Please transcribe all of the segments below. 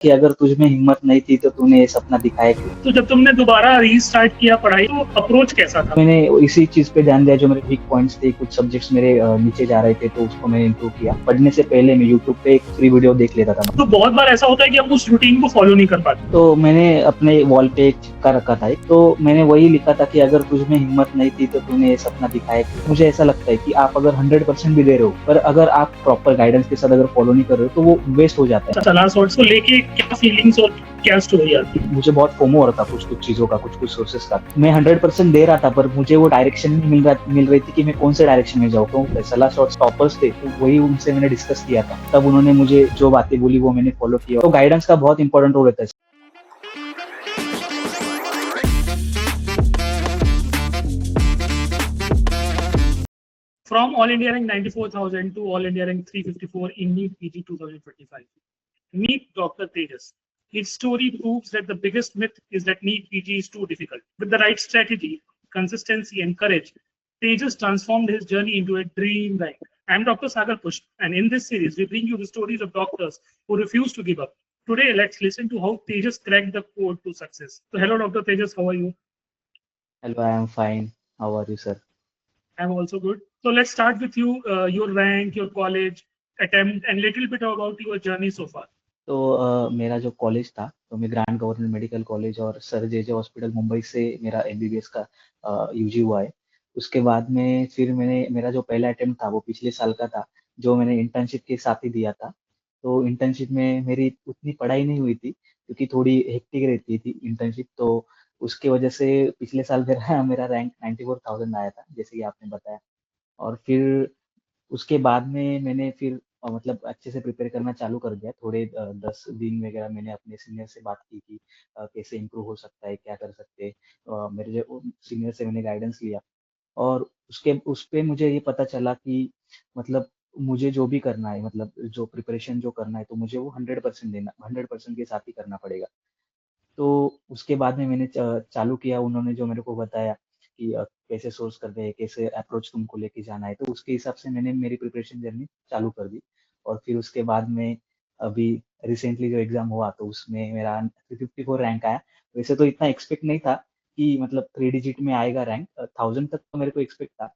कि अगर तुझ में हिम्मत नहीं थी तो तूने ये सपना दिखाया क्यों? तो जब तुमने दोबारा रीस्टार्ट किया पढ़ाई तो अप्रोच कैसा था? मैंने इसी चीज पे ध्यान दिया, जो मेरे वीक पॉइंट्स थे, कुछ सब्जेक्ट्स मेरे नीचे जा रहे थे, तो उसको मैंने इम्प्रूव किया। पढ़ने से पहले मैं यूट्यूब पे एक फ्री वीडियो देख लेता था। तो बहुत बार ऐसा होता है कि हम उस रूटीन को फॉलो नहीं कर पाते। तो मैंने अपने वॉल पे एक चिपका रखा था एक, तो मैंने वही लिखा था कि अगर तुझ में हिम्मत नहीं थी तो तूने ये सपना दिखाया क्यों? मुझे ऐसा लगता है कि आप अगर 100% भी दे रहे हो, पर अगर आप प्रॉपर गाइडेंस के साथ अगर फॉलो नहीं कर रहे हो तो वो वेस्ट हो जाता है। सलार शॉर्ट्स को लेके क्या फीलिंग्स और क्या स्टोरी आती है? मुझे बहुत फोमो हो रहा था कुछ कुछ चीजों का, कुछ कुछ सोर्सेस का। मैं 100% दे रहा था, पर मुझे वो डायरेक्शन नहीं मिल रही थी कि मैं कौन से डायरेक्शन में जाऊँ। तो सलाह शॉर्ट्स टॉपर्स थे, तो वही उनसे मैंने डिस्कस किया था। तब उन्होंने मुझे जो बातें बोली वो मैंने फॉलो किया। तो गाइडेंस का बहुत इंपॉर्टेंट रोल रहता है। From All India rank 94,000 to All India rank 354 in NEET PG 2025. Meet Dr. Tejas. His story proves that the biggest myth is that NEET PG is too difficult. With the right strategy, consistency, and courage, Tejas transformed his journey into a dream rank. I'm Dr. Sagar Pushp, and in this series, we bring you the stories of doctors who refuse to give up. Today, let's listen to how Tejas cracked the code to success. So, hello, Dr. Tejas, how are you? Hello, I am fine. How are you sir? I'm also good. So let's start with you, your rank, your college attempt, and little bit about your journey so far. तो मेरा जो college था, तो मैं grand government medical college और sir जे hospital Mumbai से मेरा MBBS का यूजी हुआ है। उसके बाद में फिर मेरा जो पहला अटेम्प्ट था वो पिछले साल का था, जो मैंने इंटर्नशिप के साथ ही दिया था। तो इंटर्नशिप में मेरी उतनी पढ़ाई नहीं हुई थी, क्योंकि थोड़ी हेक्टिक रहती थी इंटर्नशिप। तो उसकी वजह से पिछले साल मेरा मेरा रैंक 94,000 आया था, जैसे कि आपने बताया। और फिर उसके बाद में मैंने फिर मतलब अच्छे से प्रिपेयर करना चालू कर दिया। थोड़े 10 दिन वगैरह मैंने अपने सीनियर से बात की कि कैसे इम्प्रूव हो सकता है, क्या कर सकते हैं। मेरे जो सीनियर से मैंने गाइडेंस लिया, और उसके उस पे मुझे ये पता चला कि मतलब मुझे जो भी करना है, मतलब जो प्रिपरेशन जो करना है, तो मुझे वो 100% के साथ ही करना पड़ेगा। तो उसके बाद में मैंने चालू किया, उन्होंने जो मेरे को बताया कि कैसे सोर्स करते हैं, कैसे अप्रोच तुमको लेके जाना है, तो उसके हिसाब से मैंने मेरी प्रिपरेशन जर्नी चालू कर दी। और फिर उसके बाद में अभी रिसेंटली जो एग्ज़ाम हुआ, तो उसमें मेरा 354 रैंक आया। वैसे तो इतना एक्सपेक्ट नहीं था कि मतलब 3 डिजिट में आएगा रैंक, 1000 तक तो मेरे को एक्सपेक्ट था।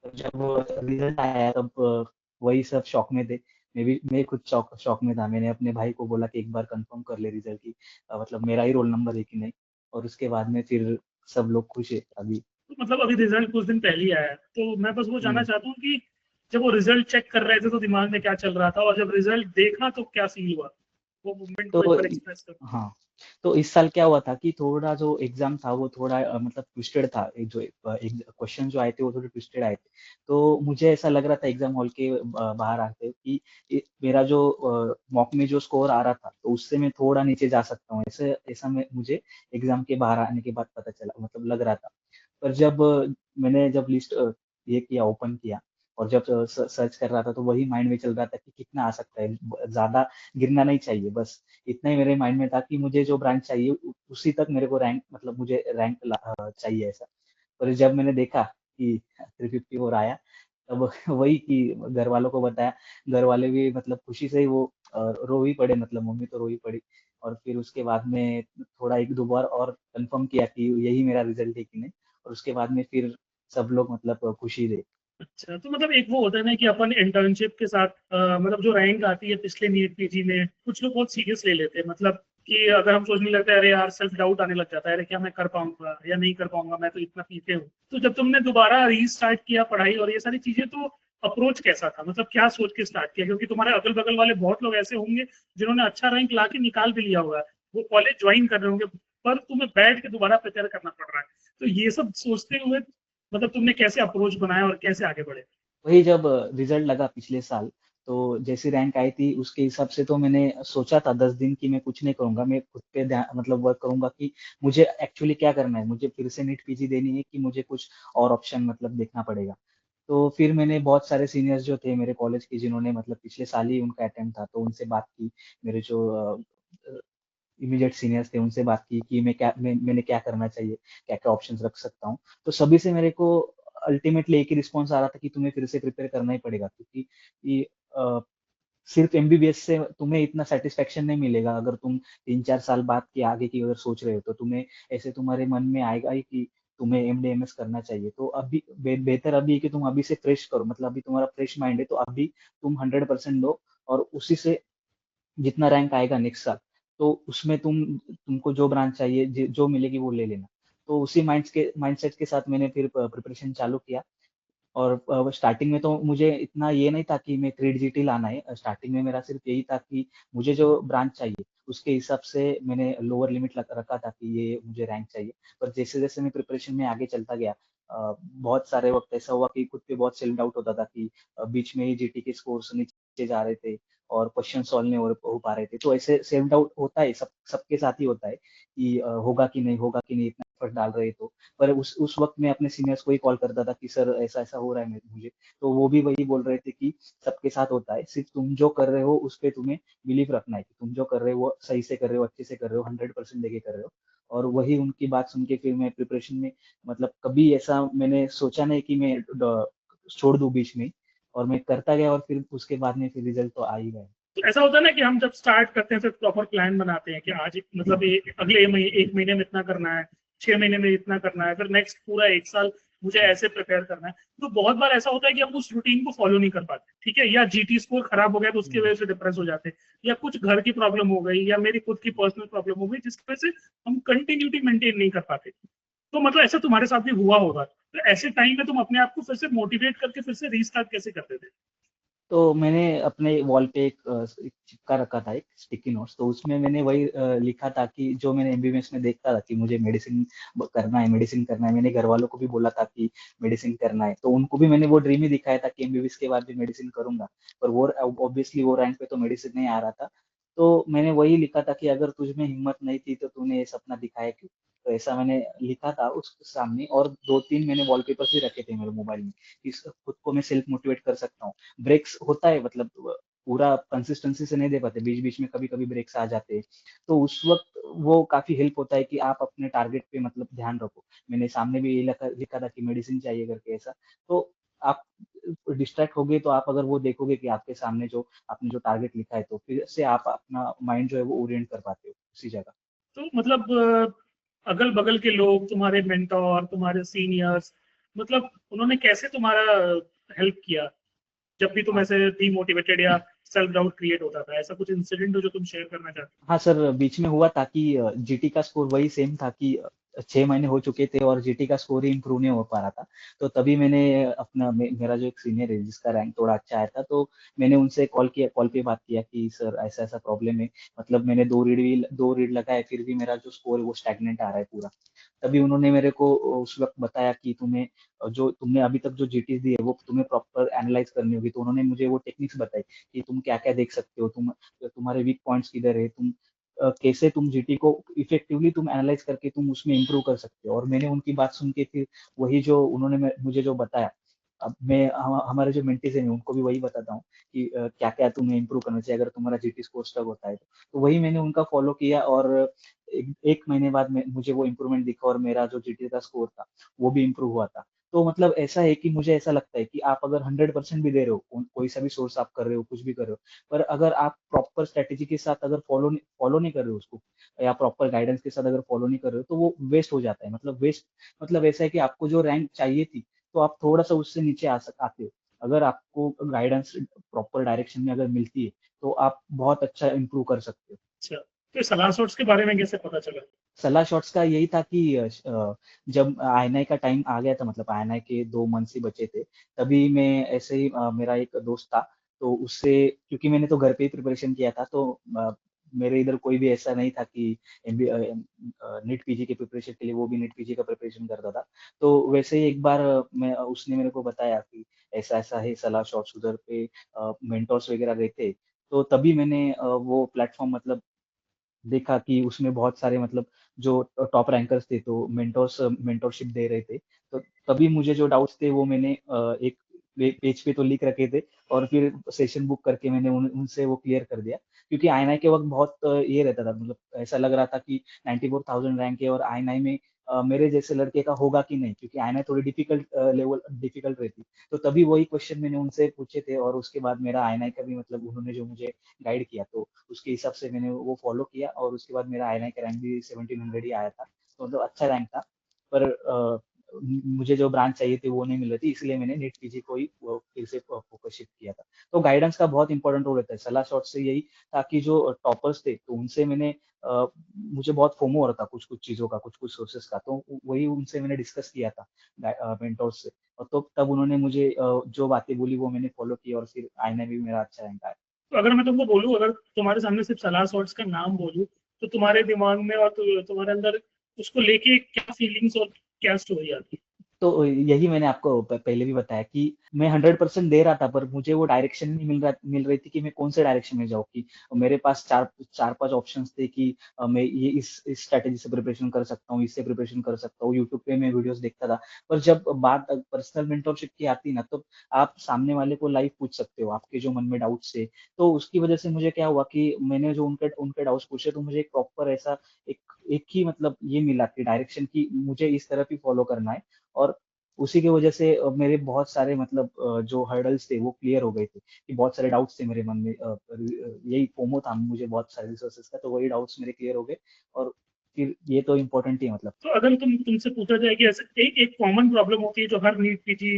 पर जब रिज़ल्ट आया तब वही सब शॉक में थे। मैं खुद शॉक शॉक में था। मैंने अपने भाई को बोला कि एक बार कंफर्म कर ले रिज़ल्ट की, मतलब मेरा ही रोल नंबर है कि नहीं। और उसके बाद में फिर सब लोग खुश है अभी। तो मतलब अभी रिजल्ट कुछ दिन पहले ही आया है, तो मैं बस वो जानना हम्म। चाहता हूँ कि जब वो रिजल्ट चेक कर रहे थे तो दिमाग में क्या चल रहा था, और जब रिजल्ट देखा तो क्या फील हुआ? वो मूवमेंट को एक तो बार एक्सप्रेस कर। हाँ, तो इस साल क्या हुआ था कि थोड़ा जो एग्जाम था वो थोड़ा मतलब ट्विस्टेड था। एक जो क्वेश्चन जो आए थे वो थोड़े ट्विस्टेड आए थे। तो मुझे ऐसा लग रहा था एग्जाम हॉल के बाहर आते कि मेरा जो मॉक में जो स्कोर आ रहा था, तो उससे मैं थोड़ा नीचे जा सकता हूँ। ऐसे ऐसा मुझे एग्जाम के बाहर आने के बाद पता चला, मतलब लग रहा था। पर जब मैंने जब लिस्ट ये किया, ओपन किया, और जब सर्च कर रहा था, तो वही माइंड में चल रहा था कि कितना आ सकता है, ज्यादा गिरना नहीं चाहिए, बस इतना ही मेरे माइंड में था कि मुझे जो ब्रांच चाहिए उसी तक मेरे को रैंक, मतलब मुझे रैंक चाहिए ऐसा। पर जब मैंने देखा कि 354 आया, तब वही कि घर वालों को बताया। घर वाले भी मतलब खुशी से ही वो रो ही पड़े, मतलब मम्मी तो रो ही पड़ी। और फिर उसके बाद में थोड़ा एक दो बार और कंफर्म किया कि यही मेरा रिजल्ट है कि नहीं। और उसके बाद में फिर सब लोग मतलब खुशी रहे। अच्छा, तो मतलब एक वो होता है ना कि अपन इंटर्नशिप के साथ मतलब जो रैंक आती है पिछले नीट पीजी में, कुछ लोग बहुत सीरियस ले लेते हैं। मतलब कि अगर हम सोचने लगते हैं, अरे यार, सेल्फ डाउट आने लग जाता है, अरे क्या मैं कर पाऊंगा या नहीं कर पाऊंगा, मैं तो इतना पीछे हूँ। तो जब तुमने दोबारा रीस्टार्ट किया पढ़ाई और ये सारी चीजें, तो अप्रोच कैसा था? मतलब क्या सोच के स्टार्ट किया? क्योंकि तुम्हारे अगल बगल वाले बहुत लोग ऐसे होंगे जिन्होंने अच्छा रैंक ला के निकाल भी लिया होगा, वो कॉलेज ज्वाइन कर रहे होंगे, पर तुम्हें बैठ के दोबारा प्रिपेयर करना पड़ रहा है। तो ये सब सोचते हुए मतलब तुमने कैसे अप्रोच बनाया और कैसे आगे बढ़े? वही जब रिजल्ट लगा पिछले साल, तो जैसी रैंक आई थी उसके हिसाब से तो मैंने सोचा था 10 दिन कि मैं कुछ नहीं करूंगा, मैं खुद पे ध्यान मतलब वर्क करूंगा कि मुझे एक्चुअली क्या करना है, मुझे फिर से नीट पीजी देनी है कि मुझे कुछ और ऑप्शन मतलब देखना पड़ेगा। तो फिर मैंने बहुत सारे सीनियर्स जो थे मेरे कॉलेज के, जिन्होंने मतलब पिछले साल ही उनका अटेम्प्ट था, तो उनसे बात की। मेरे जो इमीडिएट सीनियर्स थे उनसे बात की कि मैंने क्या करना चाहिए, क्या क्या ऑप्शंस रख सकता हूँ। तो सभी से मेरे को अल्टीमेटली एक ही रिस्पॉन्स आ रहा था कि तुम्हें फिर से प्रिपेयर करना ही पड़ेगा, क्योंकि ये सिर्फ एमबीबीएस से तुम्हें इतना सेटिस्फेक्शन नहीं मिलेगा। अगर तुम 3-4 साल बाद के आगे की अगर सोच रहे हो तो तुम्हें ऐसे तुम्हारे मन में आएगा ही कि तुम्हें एमडी एमएस करना चाहिए। तो अभी बेहतर अभी है कि तुम अभी से फ्रेश करो, मतलब अभी तुम्हारा फ्रेश माइंड है तो अभी तुम 100% दो, और उसी से जितना रैंक आएगा नेक्स्ट साल, तो उसमें तुमको जो ब्रांच चाहिए जो मिलेगी वो ले लेना। तो उसी माइंडसेट के साथ मैंने फिर प्रिपरेशन चालू किया। और स्टार्टिंग में तो मुझे इतना ये नहीं था कि मैं क्रेड जीटी लाना है। स्टार्टिंग में मेरा सिर्फ यही था कि मुझे जो ब्रांच चाहिए उसके हिसाब से मैंने लोअर लिमिट रखा था कि ये मुझे रैंक चाहिए। पर जैसे जैसे मैं प्रिपरेशन में आगे चलता गया, बहुत सारे वक्त ऐसा हुआ कि खुद पे बहुत सेल्फ डाउट होता था कि बीच में ही जीटी के स्कोर्स नीचे जा रहे थे और क्वेश्चन सॉल्व नहीं हो पा रहे थे। तो ऐसे सेल्फ डाउट होता है, सबके साथ ही होता है कि होगा कि नहीं, इतना एफर्ट डाल रहे तो। पर उस वक्त मैं अपने सीनियर्स को ही कॉल करता था कि सर ऐसा ऐसा हो रहा है मुझे। तो वो भी वही बोल रहे थे कि सबके साथ होता है, सिर्फ तुम जो कर रहे हो उस पर तुम्हें बिलीव रखना है कि तुम जो कर रहे हो वो सही से कर रहे हो, अच्छे से कर रहे हो, 100% देके कर रहे हो। और वही उनकी बात सुन के फिर मैं प्रिपरेशन में, मतलब कभी ऐसा मैंने सोचा नहीं कि मैं छोड़ दूं बीच में, और मैं करता गया और फिर उसके बाद में फिर रिजल्ट तो आ ही गए। तो ऐसा होता है ना कि हम जब स्टार्ट करते हैं फिर प्रॉपर प्लान बनाते हैं कि आज मतलब अगले एक महीने में इतना करना है, 6 महीने में इतना करना है, फिर नेक्स्ट पूरा एक साल मुझे ऐसे प्रिपेयर करना है। तो बहुत बार ऐसा होता है कि हम उस रूटीन को फॉलो नहीं कर पाते, ठीक है, या जीटी स्कोर खराब हो गया तो उसकी हम्म। वजह से डिप्रेस हो जाते हैं, या कुछ घर की प्रॉब्लम हो गई, या मेरी खुद की पर्सनल प्रॉब्लम हो गई जिसकी वजह से हम कंटिन्यूटी मेंटेन नहीं कर पाते। तो मतलब ऐसा तुम्हारे साथ भी हुआ होगा, तो ऐसे टाइम में तुम अपने आप को फिर से मोटिवेट करके फिर से रीस्टार्ट कैसे करते थे? तो मैंने अपने वॉल पे एक चिपका रखा था, एक स्टिकी नोट्स। तो उसमें मैंने वही लिखा था कि जो मैंने एमबीबीएस में देखता था कि मुझे मेडिसिन करना है, मेडिसिन करना है। मैंने घर वालों को भी बोला था कि मेडिसिन करना है, तो उनको भी मैंने वो ड्रीम ही दिखाया था कि एमबीबीएस के बाद भी मेडिसिन करूंगा। पर वो ऑब्वियसली वो रैंक पे तो मेडिसिन नहीं आ रहा था। तो मैंने वही लिखा था कि अगर तुझ में हिम्मत नहीं थी तो तूने ये सपना दिखाया क्यों। तो ऐसा मैंने लिखा था उस सामने, और 2-3 मैंने वॉलपेपर्स भी रखे थे मेरे मोबाइल में कि खुद को मैं सेल्फ मोटिवेट कर सकता हूँ। ब्रेक्स होता है, मतलब पूरा कंसिस्टेंसी से नहीं दे पाते, बीच बीच में कभी कभी ब्रेक्स आ जाते हैं। तो उस वक्त वो काफी हेल्प होता है कि आप अपने टारगेट पे मतलब ध्यान रखो। मैंने सामने भी यही लिखा था कि मेडिसिन चाहिए करके ऐसा। तो आप डिस्ट्रैक्ट हो गए तो आप अगर वो देखोगे कि आपके सामने जो आपने जो टारगेट लिखा है, तो फिर से आप अपना माइंड जो है वो ओरिएंट कर पाते हो उसी जगह। तो मतलब अगल बगल के लोग, तुम्हारे मेंटोर, तुम्हारे सीनियर्स, मतलब उन्होंने कैसे तुम्हारा हेल्प किया जब भी तुम हाँ। ऐसे डीमोटिवेटेड या सेल्फ डाउट क्रिएट होता था? ऐसा कुछ इंसिडेंट हो जो तुम शेयर करना चाहते हाँ सर, बीच में हुआ था कि जीटी का स्कोर वही सेम था कि 6 महीने हो चुके थे और जीटी का स्कोर ही इम्प्रूव नहीं हो पा रहा था। तो तभी मैंने मेरा जो एक सीनियर है जिसका रैंक थोड़ा अच्छा आया था, तो मैंने उनसे कॉल पे बात किया कि सर ऐसा ऐसा प्रॉब्लम है। मतलब मैंने 2 रीड लगाए फिर भी मेरा जो स्कोर है वो स्टैग्नेंट आ रहा है पूरा। तभी उन्होंने मेरे को उस वक्त बताया कि तुम्हें जो तुमने अभी तक जो जीटी दी है वो तुम्हें प्रॉपर एनालाइज करनी होगी। तो उन्होंने मुझे वो टेक्निक्स बताई कि तुम क्या क्या देख सकते हो, तुम्हारे वीक पॉइंट्स किधर है, तुम कैसे तुम जीटी को इफेक्टिवली तुम एनालाइज करके तुम उसमें इम्प्रूव कर सकते हो। और मैंने उनकी बात सुन के फिर वही जो उन्होंने मुझे जो बताया, अब मैं हमारे जो मेंटीज हैं उनको भी वही बताता हूँ कि क्या क्या तुम्हें इम्प्रूव करना चाहिए अगर तुम्हारा जीटी स्कोर स्टक होता है। तो वही मैंने उनका फॉलो किया, और एक महीने बाद में मुझे वो इम्प्रूवमेंट दिखा और मेरा जो जीटी का स्कोर था वो भी इम्प्रूव हुआ था। तो मतलब ऐसा है कि मुझे ऐसा लगता है कि आप अगर 100% भी दे रहे हो, कोई सा भी सोर्स आप कर रहे हो, कुछ भी कर रहे हो, पर अगर आप प्रॉपर स्ट्रेटेजी के साथ अगर फॉलो नहीं कर रहे हो उसको, या प्रॉपर गाइडेंस के साथ अगर फॉलो नहीं कर रहे हो, तो वो वेस्ट हो जाता है। मतलब वेस्ट, मतलब ऐसा है कि आपको जो रैंक चाहिए थी तो आप थोड़ा सा उससे नीचे आते हो। अगर आपको गाइडेंस प्रॉपर डायरेक्शन में अगर मिलती है तो आप बहुत अच्छा इंप्रूव कर सकते हो। थे? अच्छा, तो सलाह शॉट्स के बारे में कैसे पता चला? सलाह शॉट्स का यही था कि जब आईएनआई का टाइम आ गया था, मतलब आईएनआई के 2 मंथ्स ही बचे थे, तभी मैं ऐसे ही मेरा एक दोस्त था, तो उससे, क्योंकि मैंने तो घर पे ही प्रिपरेशन किया था, तो मेरे इधर कोई भी ऐसा नहीं था कि नीट पीजी के प्रिपरेशन के लिए वो भी नीट पीजी का प्रिपरेशन करता था। तो वैसे ही एक बार मैं उसने मेरे को बताया कि ऐसा ऐसा है सलाह शॉट्स, उधर पे मेंटोर्स वगैरह रहते। तो तभी मैंने वो प्लेटफॉर्म मतलब देखा कि उसमें बहुत सारे, मतलब जो टॉप रैंकर्स थे तो मेंटोरशिप दे रहे थे। तो तभी मुझे जो डाउट्स थे वो मैंने एक पेज पे तो लिख रखे थे, और फिर सेशन बुक करके मैंने उनसे वो क्लियर कर दिया। क्योंकि आईएनआई के वक्त बहुत ये रहता था, मतलब ऐसा लग रहा था कि 94,000 रैंक है और आईएनआई में मेरे जैसे लड़के का होगा कि नहीं, क्योंकि आईएनआई थोड़ी डिफिकल्ट रहती। तो तभी वही क्वेश्चन मैंने उनसे पूछे थे, और उसके बाद मेरा आईएनआई का भी मतलब उन्होंने जो मुझे गाइड किया, तो उसके हिसाब से मैंने वो फॉलो किया, और उसके बाद मेरा आईएनआई का रैंक भी 1700 ही आया था। तो मतलब अच्छा रैंक था। पर मुझे जो ब्रांच चाहिए थी वो नहीं मिल रही थी, इसलिए मैंने नीट पीजी को ही फिर से फोकस शिफ्ट किया था। तो गाइडेंस का बहुत इंपॉर्टेंट रोल रहता है। सलाह शॉर्ट से यही था कि जो टॉपर्स थे, तो उनसे मैंने मुझे बहुत फोमो हो रहा था कुछ कुछ चीज़ों का, कुछ कुछ सोर्सेस का, तो वही उनसे मैंने डिस्कस किया था मेंटोर से। और तो तब उन्होंने मुझे जो बातें बोली वो मैंने फॉलो की, और फिर आईएनआई भी मेरा अच्छा रैंक आया। तो अगर मैं तुमको बोलूँ, अगर तुम्हारे सामने सिर्फ सलाह शॉर्ट्स का नाम बोलूँ, तो तुम्हारे दिमाग में और तुम्हारे अंदर उसको लेके क्या फीलिंग्स और क्या स्टोरी आती है? तो यही मैंने आपको पहले भी बताया कि मैं 100% दे रहा था, पर मुझे वो डायरेक्शन नहीं मिल रही थी कि मैं कौन से डायरेक्शन में जाऊँ। कि मेरे पास चार चार पांच ऑप्शंस थे कि मैं ये इस स्ट्रेटेजी से प्रिपरेशन कर सकता हूँ, इससे प्रिपरेशन कर सकता हूँ, यूट्यूब पे मैं वीडियोस देखता था। पर जब बात पर्सनल मेंटोरशिप की आती ना, तो आप सामने वाले को लाइव पूछ सकते हो आपके जो मन में डाउट्स है। तो उसकी वजह से मुझे क्या हुआ कि मैंने जो उनके उनके डाउट्स पूछे, तो मुझे एक प्रॉपर ऐसा एक एक ही मतलब ये मिला कि डायरेक्शन की मुझे इस तरफ ही फॉलो करना है। और उसी की वजह से मेरे बहुत सारे मतलब जो हर्डल्स थे वो क्लियर हो गए थे, कि बहुत सारे डाउट्स थे मेरे मन में। यही फोमो था मुझे बहुत सारे रिसोर्सेज का, तो वही डाउट्स मेरे क्लियर हो गए। और फिर ये तो इम्पोर्टेंट ही है मतलब। तो अगर तुमसे पूछा जाए कि ऐसे एक एक कॉमन प्रॉब्लम होती है जो हर नीट पीजी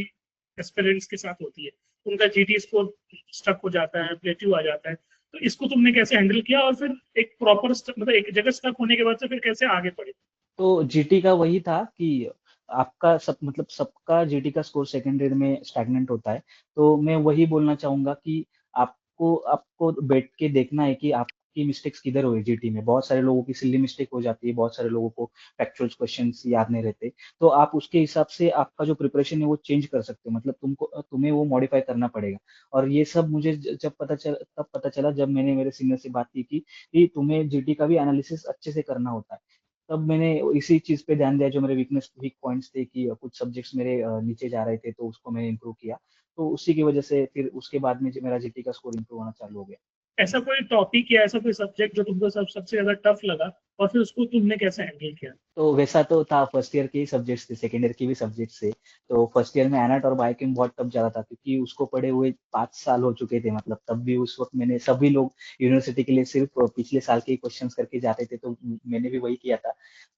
एस्पिरेंट्स के साथ होती है, उनका जीटी स्कोर स्टक हो जाता है, प्लेट्यू आ जाता है, तो इसको तुमने कैसे हैंडल किया, और फिर एक प्रॉपर मतलब एक जगह स्टक होने के बाद से फिर कैसे आगे बढ़े? तो जीटी का वही था कि आपका सब मतलब सबका जीटी का स्कोर सेकेंड ईयर में स्टैग्नेंट होता है। तो मैं वही बोलना चाहूंगा कि आपको आपको बैठ के देखना है कि आपकी मिस्टेक्स किधर हुई जीटी में। बहुत सारे लोगों की सिली मिस्टेक हो जाती है, बहुत सारे लोगों को फैक्चुअल क्वेश्चंस याद नहीं रहते। तो आप उसके हिसाब से आपका जो प्रिपरेशन है वो चेंज कर सकते हो, मतलब तुम्हें वो मॉडिफाई करना पड़ेगा। और ये सब मुझे जब पता चला जब मैंने मेरे सीनियर से बात की कि तुम्हें जीटी का भी एनालिसिस अच्छे से करना होता है। तब मैंने इसी चीज पे ध्यान दिया, जो मेरे वीक पॉइंट्स थे कि कुछ सब्जेक्ट्स मेरे नीचे जा रहे थे, तो उसको मैंने इम्प्रूव किया। तो उसी की वजह से फिर उसके बाद में जो मेरा जीटी का स्कोर इम्प्रूव होना चालू हो गया। ऐसा कोई टॉपिक या ऐसा कोई सब्जेक्ट जो तुमको सबसे ज्यादा टफ लगा, और फिर उसको तुमने कैसे हैंडल किया? तो वैसा तो था, फर्स्ट ईयर के ही सब्जेक्ट्स थे, सेकेंड ईयर के भी सब्जेक्ट्स थे। तो फर्स्ट ईयर में एनाट और बायोकेम बहुत टफ जा रहा था, क्योंकि उसको पढ़े हुए 5 साल हो चुके थे। मतलब तब भी उस वक्त मैंने सभी लोग यूनिवर्सिटी के लिए सिर्फ पिछले साल के ही क्वेश्चंस करके जाते थे, तो मैंने भी वही किया था।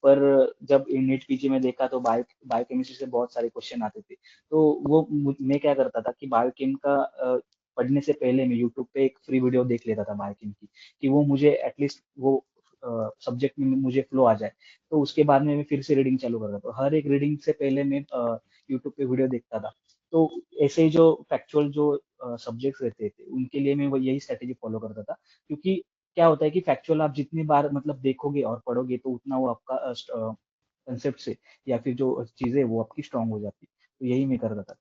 पर जब नीट पीजी में देखा तो बायोकेमिस्ट्री से बहुत सारे क्वेश्चन आते थे। तो मैं क्या करता था कि बायोकेम का पढ़ने से पहले मैं यूट्यूब पे एक फ्री वीडियो देख लेता था बायोकेम की, कि वो मुझे एटलीस्ट वो सब्जेक्ट में मुझे फ्लो आ जाए। तो उसके बाद में मैं फिर से रीडिंग चालू कर रहा था। हर एक रीडिंग से पहले मैं यूट्यूब पे वीडियो देखता था। तो ऐसे ही जो फैक्चुअल जो सब्जेक्ट्स रहते थे उनके लिए मैं वो यही स्ट्रेटेजी फॉलो करता था। क्योंकि क्या होता है कि फैक्चुअल आप जितनी बार मतलब देखोगे और पढ़ोगे, तो उतना वो आपका कंसेप्ट से या फिर जो चीजें वो आपकी स्ट्रांग हो जाती है। तो यही मैं करता था।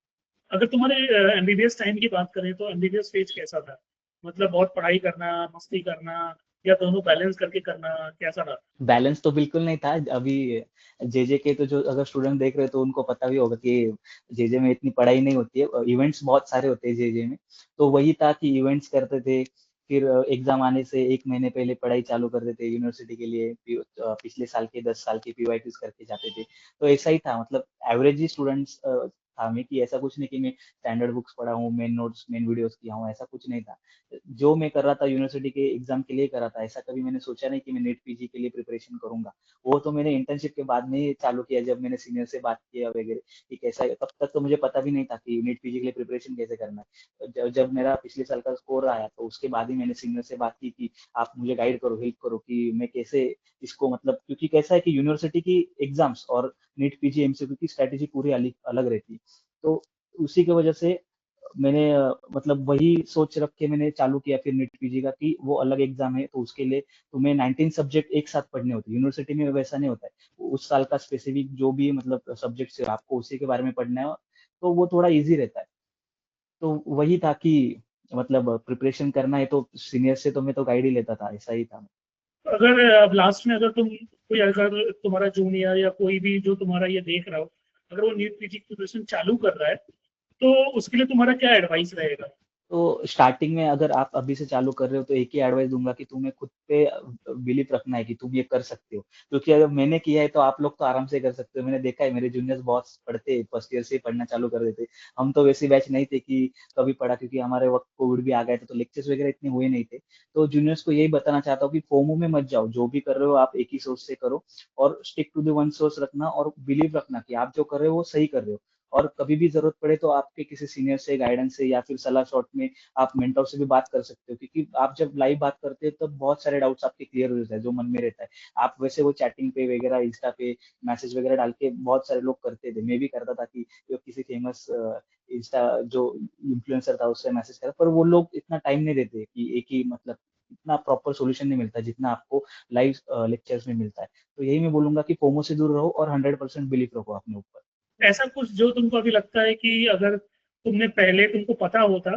अगर तुम्हारे एमबीबीएस टाइम की बात करें, तो एमबीबीएस फेज कैसा था? मतलब बहुत पढ़ाई करना, मस्ती करना, या दोनों बैलेंस करके करना, कैसा रहा? बैलेंस तो बिल्कुल नहीं था। अभी जेजे के तो जो अगर स्टूडेंट देख रहे हो तो उनको पता भी होगा कि जेजे में इतनी पढ़ाई नहीं होती है, इवेंट्स बहुत सारे होते हैं जेजे में। तो वही था कि इवेंट्स करते थे, फिर एग्जाम आने से 1 महीने पहले पढ़ाई चालू कर देते यूनिवर्सिटी के लिए। पिछले साल के 10 साल के पीवाईक्यूज करके जाते थे। तो ऐसा ही था, मतलब एवरेज ही स्टूडेंट्स था मैं, कि ऐसा कुछ नहीं कि मैं स्टैंडर्ड बुक्स पढ़ा हूँ, मेन नोट्स मेन वीडियोस किया हूँ, ऐसा कुछ नहीं था। जो मैं कर रहा था यूनिवर्सिटी के एग्जाम के लिए कर रहा था। ऐसा कभी मैंने सोचा नहीं कि मैं नेट पीजी के लिए प्रिपरेशन करूंगा। वो तो मैंने इंटर्नशिप के बाद में ही चालू किया, जब मैंने सीनियर से बात किया वगैरह कि कैसा है। तब तक तो मुझे पता भी नहीं था कि नेट पीजी के लिए प्रिपरेशन कैसे करना है। जब मेरा पिछले साल का स्कोर आया, तो उसके बाद ही मैंने सीनियर से बात की कि आप मुझे गाइड करो, हेल्प करो कि मैं कैसे इसको मतलब। क्योंकि कैसा है कि यूनिवर्सिटी की एग्जाम्स और नीट पीजी एमसीक्यू की स्ट्रेटेजी पूरी अलग रहती है। तो उसी की वजह से मैंने मतलब वही सोच रख के मैंने चालू किया फिर नीट पीजी का, कि वो अलग एग्जाम है, तो उसके लिए तुम्हें 19 सब्जेक्ट एक साथ पढ़ने होते हैं। यूनिवर्सिटी में वैसा नहीं होता है। उस साल का स्पेसिफिक जो भी मतलब सब्जेक्ट है, आपको उसी के बारे में पढ़ना है। तो वो थोड़ा इजी रहता है। तो वही था कि मतलब प्रिपरेशन करना है तो सीनियर से तो मैं तो गाइड ही लेता था, ऐसा ही था। अगर अब लास्ट में अगर कोई अगर तुम्हारा जूनियर या कोई भी जो तुम्हारा ये देख रहा हो, अगर वो नीट पीजी की प्रिपरेशन चालू कर रहा है, तो उसके लिए तुम्हारा क्या एडवाइस रहेगा? तो स्टार्टिंग में अगर आप अभी से चालू कर रहे हो तो एक ही एडवाइस दूंगा कि तुम्हें खुद पे बिलीव रखना है कि तुम ये कर सकते हो, क्योंकि अगर मैंने किया है तो आप लोग तो आराम से कर सकते हो। मैंने देखा है मेरे जूनियर्स बहुत पढ़ते, फर्स्ट ईयर से ही पढ़ना चालू कर देते। हम तो वैसी बैच नहीं थे कि कभी पढ़ा, क्योंकि हमारे वक्त कोविड भी आ गया था तो लेक्चर्स वगैरह इतने हुए नहीं थे। तो जूनियर्स को यही बताना चाहता हूँ कि फोमो में मत जाओ, जो भी कर रहे हो आप एक ही सोच से करो, और stick to the one source रखना, और बिलीव रखना कि आप जो कर रहे हो वो सही कर रहे हो। और कभी भी जरूरत पड़े तो आपके किसी सीनियर से गाइडेंस से या फिर सलाह शॉर्ट में आप मेंटोर से भी बात कर सकते हो, क्योंकि आप जब लाइव बात करते हो तब बहुत सारे डाउट्स आपके क्लियर हो जाते हैं जो मन में रहता है। आप वैसे वो चैटिंग पे वगैरह, इंस्टा पे मैसेज वगैरह डाल के बहुत सारे लोग करते थे, मैं भी करता था कि जो किसी फेमस इंस्टा जो इन्फ्लुएंसर था उससे मैसेज करा, पर वो लोग इतना टाइम नहीं देते कि एक ही मतलब इतना प्रॉपर सॉल्यूशन नहीं मिलता जितना आपको लाइव लेक्चर्स में मिलता है। तो यही मैं बोलूंगा कि फोमो से दूर रहो और 100% बिलीव रखो अपने ऊपर। ऐसा कुछ जो तुमको अभी लगता है कि अगर तुमने पहले तुमको पता होता,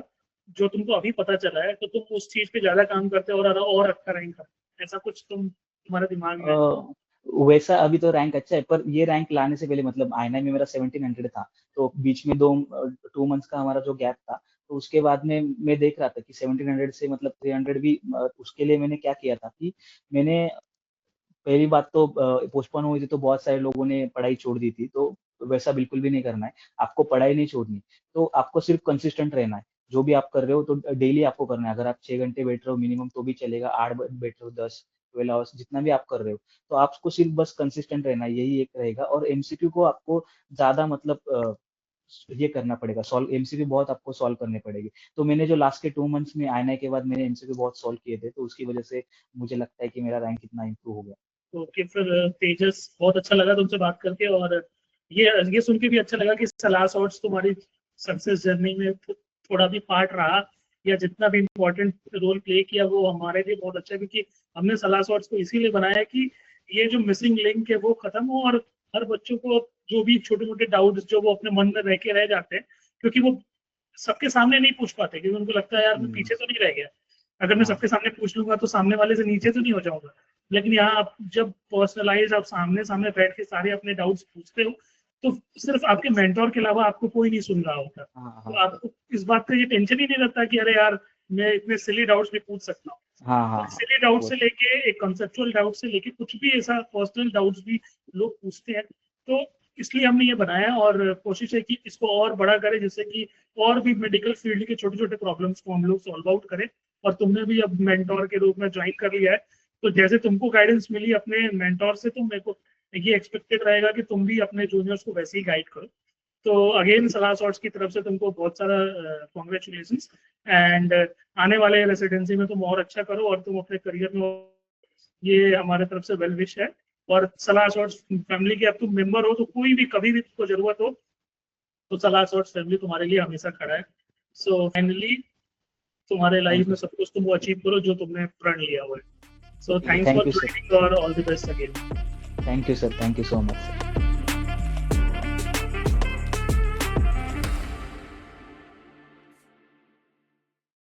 जो तुमको अभी पता चला है, तो तुम उस चीज पे ज्यादा काम करते और अच्छा रैंक करते, ऐसा कुछ तुम्हारे दिमाग में है? वैसा अभी तो रैंक अच्छा है, पर ये रैंक लाने से पहले मतलब आईना में मेरा 1700 था, तो बीच में 2 मंथ्स का हमारा जो गैप था, तो उसके बाद में मैं देख रहा था कि 1700 से मतलब 300 भी उसके लिए मैंने क्या किया था कि मैंने पहली बात तो पोस्टपोन हुई थी तो बहुत सारे लोगों ने पढ़ाई छोड़ दी थी, तो वैसा बिल्कुल भी नहीं करना है। आपको पढ़ाई नहीं छोड़नी, तो आपको सिर्फ कंसिस्टेंट रहना है। जो भी आप कर रहे हो तो डेली आपको करना है। अगर आप 6 घंटे बैठ रहे हो मिनिमम तो भी चलेगा, 8 बैठ रहे हो, 10 12 आवर्स जितना भी आप कर रहे हो, तो आपको सिर्फ बस कंसिस्टेंट रहना है, यही एक रहेगा। और एमसीक्यू को आपको ज्यादा मतलब ये करना पड़ेगा, सॉल्व एमसीक्यू बहुत आपको सॉल्व करने पड़ेगी। तो मैंने जो लास्ट के 2 मंथ्स में आईना के बाद मैंने एमसीक्यू बहुत सॉल्व किए थे, तो उसकी वजह से मुझे लगता है कि मेरा रैंक इतना इंप्रूव हो गया। तो कि फिर तेजस, बहुत अच्छा लगा तुमसे बात करके, और ये सुन के भी अच्छा लगा कि सलाह शॉट्स तुम्हारी सक्सेस जर्नी में थोड़ा भी पार्ट रहा, या जितना भी इम्पोर्टेंट रोल प्ले किया वो हमारे लिए बहुत अच्छा है, क्योंकि हमने सलाह शॉट्स को इसीलिए बनाया कि ये जो मिसिंग लिंक है वो खत्म हो, और हर बच्चों को जो भी छोटे मोटे डाउट्स जो वो अपने मन में रह के रह जाते हैं, क्योंकि वो सबके सामने नहीं पूछ पाते, क्योंकि उनको लगता है यार मैं हम्म। पीछे तो नहीं रह गया, अगर मैं हाँ सबके सामने पूछ लूंगा तो सामने वाले से नीचे तो नहीं हो जाऊंगा। लेकिन यहाँ आप जब पर्सनलाइज आप सामने सामने बैठ के सारे अपने डाउट्स पूछते हो, तो सिर्फ आपके मेंटोर के अलावा आपको कोई नहीं सुन रहा होता, हाँ तो हाँ आपको इस बात का ये टेंशन ही नहीं रहता कि अरे यार मैं इतने सिली डाउट्स भी पूछ सकता हूँ। हाँ हाँ हाँ। सिली डाउट वो से लेके एक कंसेप्चुअल डाउट से लेके कुछ भी ऐसा पर्सनल डाउट्स भी लोग पूछते हैं, तो इसलिए हमने ये बनाया, और कोशिश है कि इसको और बड़ा करें, जिससे कि और भी मेडिकल फील्ड के छोटे छोटे प्रॉब्लम्स को हम लोग सॉल्व आउट करें। और तुमने भी अब मेंटोर के रूप में ज्वाइन कर लिया है, तो जैसे तुमको गाइडेंस मिली अपने मेंटोर से, तो मेरे को ये एक्सपेक्टेड रहेगा कि तुम भी अपने जूनियर्स को वैसे ही गाइड करो। तो अगेन सलाह शॉर्ट्स की तरफ से तुमको बहुत सारा कॉन्ग्रेचुलेशन, एंड आने वाले रेसिडेंसी में तुम और अच्छा करो, और तुम अपने करियर में, ये हमारे तरफ से वेल विश है। और सलाह शॉर्ट्स फैमिली के अब तुम मेंबर हो, तो कोई भी कभी भी तुमको जरूरत हो तो सलाह शॉर्ट्स फैमिली तुम्हारे लिए हमेशा खड़ा है। सो फाइनली तुम्हारे लाइफ थैंक में यू सब कुछ तुम वो अचीव करो जो तुमने प्रण लिया हुआ है। So sir, thanks thank for you sir, joining और all the best again. Thank you sir, thank you so much sir.